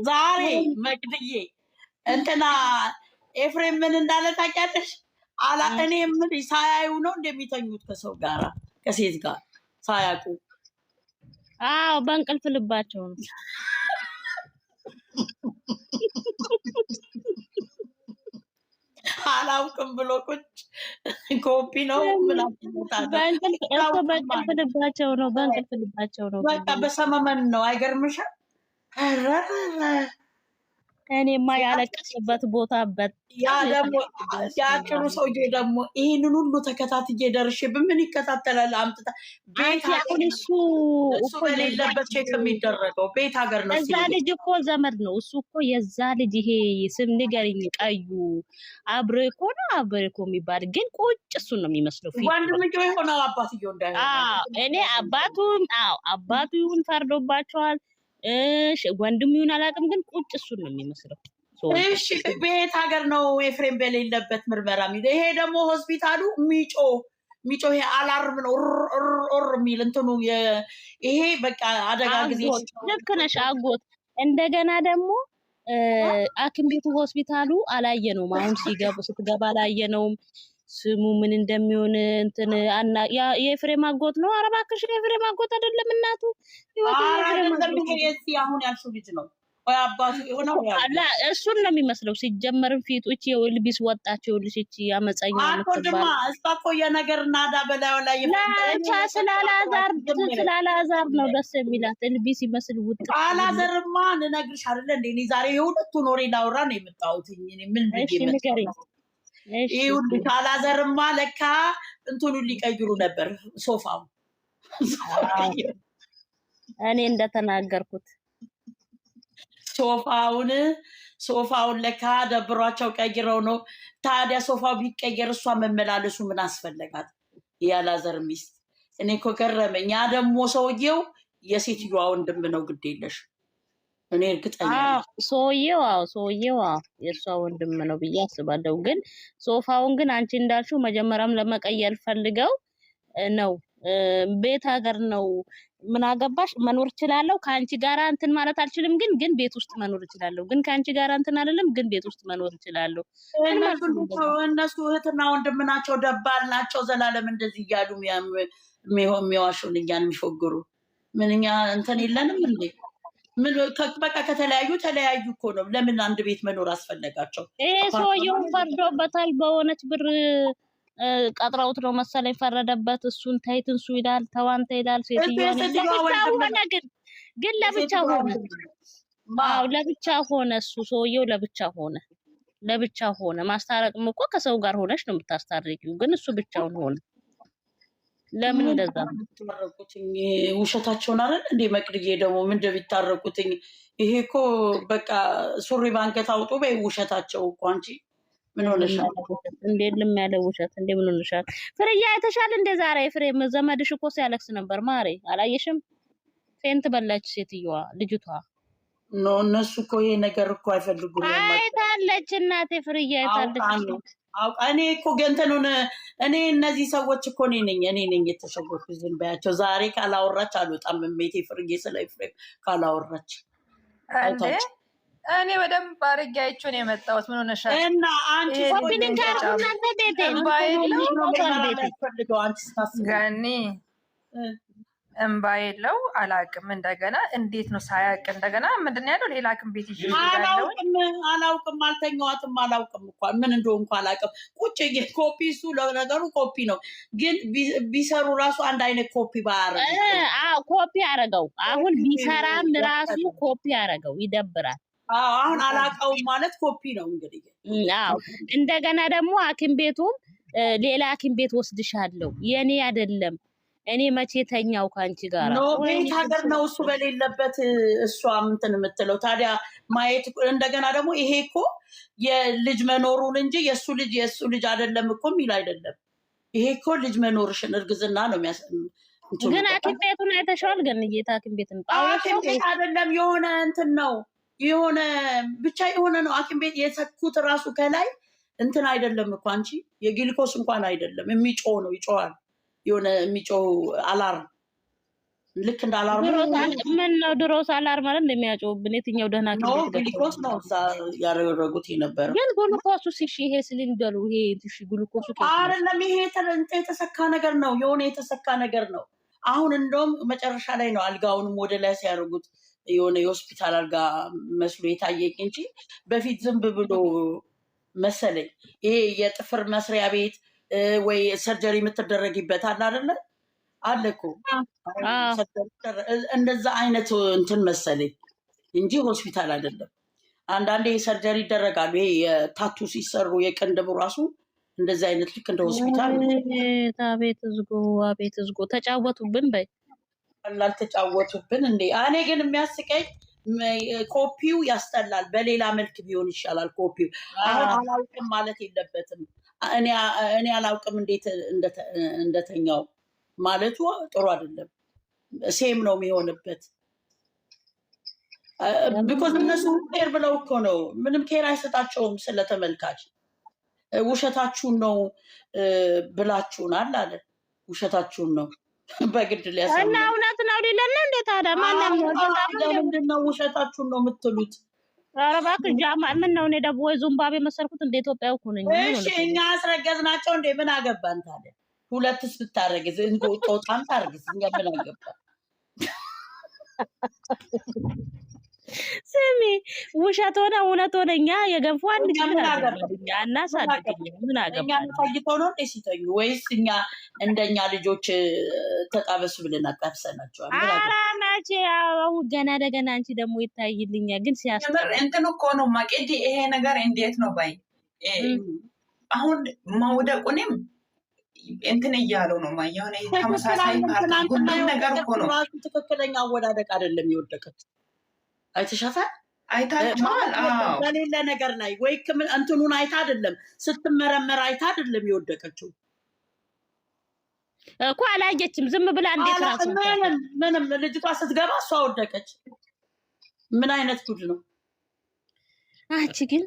ዛሬ መቅድዬ እንትና ኤፍሬም ምን እንዳለ ታውቂያለሽ? እኔ የምልሽ ሳያዩ ነው እንደሚተኙት ከሰው ጋር ከሴት ጋር ሳያውቁ። አዎ በእንቅልፍ ልባቸው ነው። አላውቅም ብሎ ቁጭ ኮፒ ነው ምናምን በእንቅልፍ ልባቸው ነው። በእንቅልፍ ልባቸው ነው። በቃ በሰመመን ነው። አይገርምሽም? እኔማ ያለቀሰበት ቦታ ያ ደግሞ ያጭሩ ሰውዬ ደግሞ ይሄንን ሁሉ ተከታትዬ ደርሼ በምን ይከታተላል? አምጥታ ቤት አሁን እሱ በሌለበት ቼክ የሚደረገው ቤት ሀገር ነው። እዛ ልጅ እኮ ዘመድ ነው እሱ እኮ የዛ ልጅ ይሄ ስም ንገሪኝ፣ ቀዩ አብሬኮ ነው አብሬኮ የሚባል ግን ቁጭ እሱን ነው የሚመስለው። ወንድምየው የሆነው አባትየው እኔ አባቱ ይሁን ፈርዶባቸዋል። ወንድም ይሁን አላውቅም፣ ግን ቁጭ እሱን ነው የሚመስለው። እሺ ቤት ሀገር ነው ኤፍሬም በሌለበት ምርመራ የሚለው። ይሄ ደግሞ ሆስፒታሉ ሚጮ ይሄ አላርም ነው ኦር የሚል እንትኑ ይሄ በቃ አደጋ ጊዜ። ልክ ነሽ አጎት። እንደገና ደግሞ ሐኪም ቤቱ ሆስፒታሉ አላየነውም። አሁን ስትገባ አላየነውም። ስሙ ምን እንደሚሆን እንትን የኤፍሬም አጎት ነው። ኧረ እባክሽ የኤፍሬም አጎት አይደለም እናቱ አሁን ያልሽው ልጅ ነው ወይ አባቱ የሆነው? እሱን ነው የሚመስለው። ሲጀመርም ፊቱ እቺ የልቢስ ወጣቸው ልጅ እቺ አመፀኛ አቆድማ እስታቆ የነገር ናዳ በላዩ ላይ ለቻ ስላላዛር ነው ደስ የሚላት ልቢስ ይመስል ውጥ አላዘርማ ልነግርሽ አይደለ እንዴ እኔ ዛሬ የሁለቱ ኖሬ ላውራ ነው የመጣሁት። ምን ብዬ ይሁን ካላዘርማ ለካ እንትኑ ሊቀይሩ ነበር ሶፋው። እኔ እንደተናገርኩት ሶፋውን ለካ ደብሯቸው ቀይረው ነው። ታዲያ ሶፋው ቢቀየር እሷ መመላለሱ ምን አስፈለጋት? ያላዘር ሚስት እኔ እኮ ገረመኝ። ያ ደግሞ ሰውየው የሴትዮዋ ወንድም ነው። ግድ የለሽ እኔ እርግጠኛ ሰውየው የእሷ ወንድም ነው ብዬ አስባለሁ። ግን ሶፋውን ግን አንቺ እንዳልሽው መጀመሪያም ለመቀየር ፈልገው ነው። ቤት ሀገር ነው። ምን አገባሽ? መኖር እችላለሁ ከአንቺ ጋር እንትን ማለት አልችልም፣ ግን ቤት ውስጥ መኖር እችላለሁ። ግን ከአንቺ ጋር እንትን አይደለም፣ ግን ቤት ውስጥ መኖር እችላለሁ። እነሱ እህትና ወንድም ናቸው፣ ደባል ናቸው። ዘላለም እንደዚህ እያሉ የሚዋሹን እኛን የሚፎግሩ ምንኛ እንትን የለንም እንዴ? ምን በቃ ተለያዩ እኮ ነው። ለምን አንድ ቤት መኖር አስፈለጋቸው? ሰውየው ፈርዶበታል። በሆነች ብር ቀጥረውት ነው መሰለኝ ፈረደበት። እሱን ተይት እንሱ ይላል፣ ተዋንተ ይላል። ሴትዮዋ ሆነ ግን ለብቻ ሆነ። ለብቻ ሆነ። እሱ ሰውየው ለብቻ ሆነ። ማስታረቅም እኮ ከሰው ጋር ሆነሽ ነው የምታስታርቂው፣ ግን እሱ ብቻውን ሆነ። ለምን እንደዛ ታረቁትኝ? ውሸታቸውን አይደል እንዴ? መቅድዬ ደግሞ ምን እንደሚታረቁትኝ? ይሄ እኮ በቃ ሱሪ ባንከት አውጡ በይ። ውሸታቸው እኮ አንቺ ምን ሆነሻል? እንደልም ያለ ውሸት እንደ ምን ሆነሻል? ፍርያ አይተሻል እንደ ዛሬ ኤፍሬም ዘመድሽ እኮ ሲያለቅስ ነበር። ማሬ አላየሽም? ፌንት በላች ሴትዮዋ ልጅቷ። እነሱ እኮ ይሄ ነገር እኮ አይፈልጉም። አይታለች እናቴ ፍርያ አይታለች። እኔ እኮ ገንተኑን እኔ እነዚህ ሰዎች እኮ እኔ ነኝ የተሸጎርኩ። ዝም በያቸው። ዛሬ ካላወራች አልወጣም። ሜቴ ፍርዬ ስለ ኤፍሬም ካላወራች እኔ በደንብ አድርጌ አይቼው ነው የመጣሁት። ምን ሆነሻል? እና አንቺ ገኒ እምባ የለው አላውቅም። እንደገና እንዴት ነው ሳያውቅ እንደገና ምንድን ነው ያለው? ሌላ ሐኪም ቤት ይዤ አላውቅም። አልተኛዋትም። አላውቅም እንኳን ምን እንደሆንኩ አላውቅም። ቁጭ ኮፒ እሱ ለነገሩ ኮፒ ነው፣ ግን ቢሰሩ ራሱ አንድ አይነት ኮፒ ኮፒ አረገው። አሁን ቢሰራም ራሱ ኮፒ አረገው። ይደብራል። አሁን አላውቀውም ማለት ኮፒ ነው እንግዲህ። እንደገና ደግሞ ሐኪም ቤቱም ሌላ ሐኪም ቤት ወስድሻለሁ የኔ አይደለም እኔ መቼ ተኛው ካንቺ ጋር ነው? ቤት ሀገር ነው እሱ በሌለበት እሷ እንትን የምትለው ታዲያ ማየት። እንደገና ደግሞ ይሄ እኮ የልጅ መኖሩን እንጂ የእሱ ልጅ አይደለም እኮ የሚል አይደለም። ይሄ እኮ ልጅ መኖርሽን እርግዝና ነው ግን ሐኪም ቤቱን አይተሽዋል? ግን ጌታ ሐኪም ቤትን ሐኪም ቤት አይደለም የሆነ እንትን ነው የሆነ ብቻ የሆነ ነው ሐኪም ቤት የሰኩት ራሱ ከላይ እንትን አይደለም እኮ አንቺ የግሊኮስ እንኳን አይደለም። የሚጮህ ነው ይጮሃል። የሆነ የሚጮህ አላርም ልክ እንዳላርሙ ምን ነው ድሮስ አላርም ማለት እንደሚያጮብን የትኛው ደህና ነው ግሉኮስ ነው እዛ ያደረጉት የነበረው። ግን ግሉኮሱ ሲሽ ይሄ ሲሊንደሩ ይሄ ትሽ ግሉኮሱ አይደለም፣ ይሄ የተሰካ ነገር ነው፣ የሆነ የተሰካ ነገር ነው። አሁን እንደውም መጨረሻ ላይ ነው አልጋውንም ወደ ላይ ሲያደርጉት የሆነ የሆስፒታል አልጋ መስሎ የታየኝ እንጂ በፊት ዝም ብሎ መሰለኝ። ይሄ የጥፍር መስሪያ ቤት ወይ ሰርጀሪ የምትደረጊበት አለ አይደለ? አለ እኮ እንደዛ አይነት እንትን መሰለኝ እንጂ ሆስፒታል አይደለም። አንዳንዴ ሰርጀሪ ይደረጋሉ። ይሄ የታቱ ሲሰሩ የቅንድቡ ራሱ እንደዚህ አይነት ልክ እንደ ሆስፒታል። አቤት ዝጎ ተጫወቱብን በይ አልተጫወቱብን እንዴ? እኔ ግን የሚያስቀኝ ኮፒው ያስጠላል። በሌላ መልክ ቢሆን ይሻላል ኮፒው። አሁን አላውቅም ማለት የለበትም። እኔ አላውቅም እንዴት እንደተኛው ማለቱ ጥሩ አይደለም። ሴም ነው የሚሆንበት። ቢኮዝ እነሱ ኬር ብለው እኮ ነው፣ ምንም ኬር አይሰጣቸውም ስለተመልካች። ውሸታችሁን ነው ብላችሁናል አለ። ውሸታችሁን ነው በግድ ሊያሳዩ እና እውነት ነው ሊለን እንዴ? ታዲያ ለምንድን ነው ውሸታችሁን ነው የምትሉት? ኧረ እባክሽ ጃማል፣ ምን ነው እኔ ደግሞ ወይ ዙምባቤ መሰልኩት እንደ ኢትዮጵያው እኮ ነኝ። እሺ እኛ አስረገዝናቸው እንዴ? ምን አገባን ታዲያ? ሁለትስ ብታረግዝ ጦጣም ታርግዝ፣ እኛ ምን አገባን? ስሚ ውሸት ሆነ እውነት ሆነ እኛ የገንፎ አንድ እናሳድግኛ ምን አገባን? እኛ ታይተው ነው እንዴ ሲተኙ? ወይስ እኛ እንደኛ ልጆች ተጣበሱ ብለን አጣብሰናቸዋል? ኧረ መቼ አሁን ገና ለገና አንቺ ደግሞ ይታይልኛል። ግን ሲያስተምር እንትን እኮ ነው ማቄዲ። ይሄ ነገር እንዴት ነው ባይ አሁን መውደቁንም እንትን እያሉ ነው የሆነ ተመሳሳይ ሁሉም ነገር እኮ ነው። ትክክለኛ አወዳደቅ አይደለም የወደቀች። አይተሻታል? አይታችኋል? በሌለ ነገር ላይ ወይ እንትኑን አይታ አይደለም ስትመረመር አይታ አይደለም የወደቀችው እኮ አላየችም። ዝም ብላ እንዴት ራሱ ምንም ልጅቷ ስትገባ እሷ ወደቀች። ምን አይነት ጉድ ነው? አንቺ ግን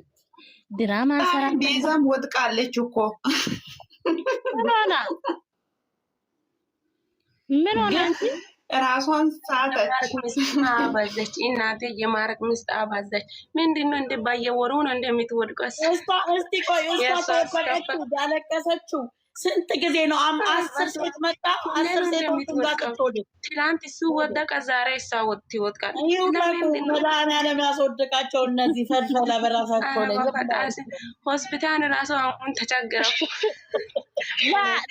ድራማ ሰራ ቤዛም ወድቃለች እኮ ምን ሆነ? አንቺ ራሷን ሳተች። ምስት አባዘች። እናቴ የማረቅ ምስት አባዘች። ምንድነው እንደ ባየወሩ ነው እንደምትወድቀው? እስቲ ቆይ ያለቀሰችው ስንት ጊዜ ነው? 10 ሴት መጣ 10 ሴት ወጣ። ትላንት እሱ ወደቀ፣ ዛሬ እሷ ትወድቃል። መድኃኒዓለም ያስወድቃቸው እነዚህ ፈድፈላ በራሳቸው ላይ ሆስፒታል ራሱ አሁን ተቸገረኩ።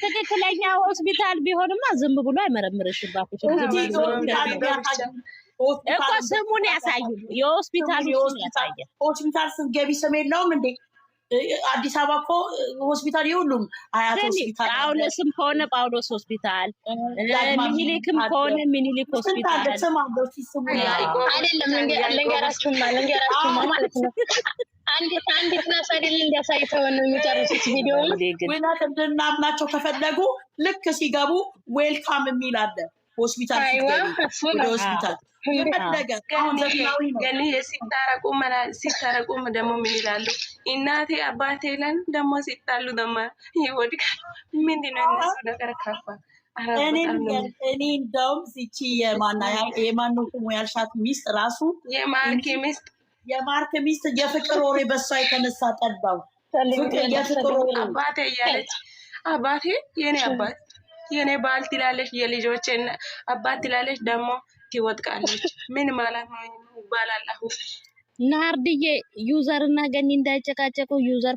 ትክክለኛ ሆስፒታል ቢሆንማ ዝም ብሎ አይመረምርሽም። እባክሽ እኮ ስሙን ያሳዩ። የሆስፒታል ሆስፒታል ስትገቢ ስም የለውም እንዴ? አዲስ አበባ እኮ ሆስፒታል የሁሉም አያት ሆስፒታል፣ ጳውሎስም ከሆነ ጳውሎስ ሆስፒታል፣ ሚኒሊክም ከሆነ ሚኒሊክ ሆስፒታል አይደለም። ልንገራችሁማ ማለት ነው። አንዲት ናስ አይደል እንዲያሳይተው ነው የሚጨርሱት ቪዲዮ። ወይናት እንድናምናቸው ከፈለጉ ልክ ሲገቡ ዌልካም የሚል አለ ሆስፒታል ሲገቡ ሆስፒታል ሲታረቁ ደግሞ ምን ይላሉ? እናቴ አባቴ ለን ደግሞ ሲጣሉ ደግሞ ይወድቃል። ምንድነው እነሱ ነገር ካፋ እኔ እንደውም ሲቺ የማነው ስሙ ያልሻት ሚስት ራሱ የማርክ ሚስት የፍቅር ወሬ በሷ የተነሳ ጠባው። የፍቅር ወሬ አባቴ እያለች አባቴ የኔ ባል ትላለች፣ የልጆች አባት ትላለች፣ ደግሞ ትወድቃለች። ምን ማለት ነው ይባላል? ናርድዬ ዩዘር እና ገኒ እንዳይጨቃጨቁ ዩዘር